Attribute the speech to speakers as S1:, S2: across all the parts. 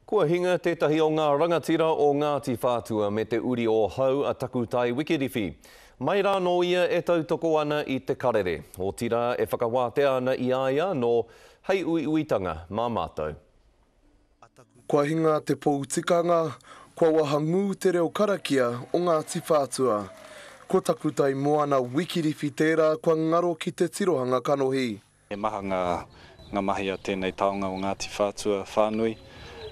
S1: Kua hinga tētahi o ngā rangatira o Ngāti Whātua me te uri o hau a takutai Wikiriwhi. Mai rā no ia e tautoko ana i te karere. O tira e whakawātea ana i aia no hei uiuitanga mā mātou.
S2: Kua hinga te poutikanga, kua wahangu te reo karakia o Ngāti Whātua. Ko takutai moana Wikiriwhi tērā kua ngaro ki te tirohanga kanohi.
S3: E maha ngā mahi a tēnei taonga o Ngāti Whātua whānui.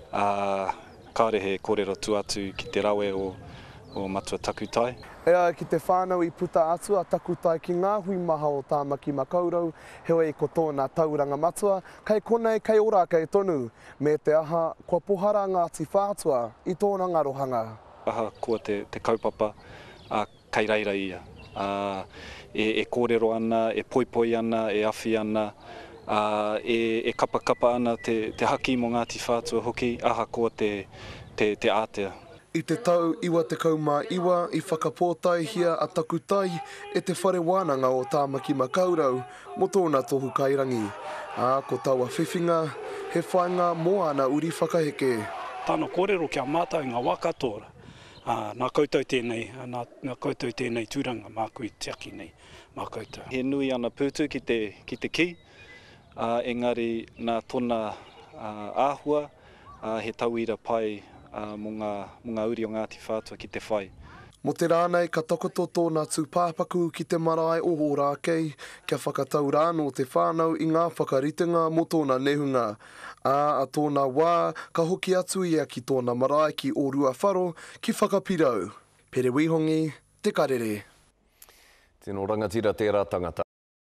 S3: Kāre he kōrero tu atu ki te rawe o matua takutai.
S2: Ea ki te whānau i puta atu a takutai ki ngā hui maha o Tāmaki Makaurau, heoi ko tōna tauranga matua, kei konei kei ora kei tonu, me te aha kua pohara Ngāti Whātua i tōna ngarohanga.
S3: Aha kua te kaupapa, kei reira ia. E kōrero ana, e poipoi ana, e awhi ana, e kapakapa ana te haki mo Ngāti Whātua hoki, aha koa te ātea.
S2: I te tau iwa te kaumā iwa i whakapōtai hia a takutai e te whare wānanga o Tāmaki Makaurau mo tōna tohu kairangi. Ko taua whiwhinga, he whainga mō ana uri whakaheke.
S4: Tāna kōrero kia mātai ngā wakatora. Nā koutou tēnei tūranga mākui tiaki nei mā koutou.
S3: He nui ana pūtu ki te ki, engari nā tōna āhua, he tauira pai mo ngā uri o Ngāti Whātua ki te whai.
S2: Mo te rānei ka takoto tōna tūpāpaku ki te marae o Hōrākei, kia whakatau rāno te whānau i ngā whakaritenga mo tōna nehunga. A tōna wā ka hoki atu ia ki tōna marae ki o Ruawharo ki whakapirau. Pere Wihongi, Te Karere.
S1: Tēnō rangatira tērā tangata.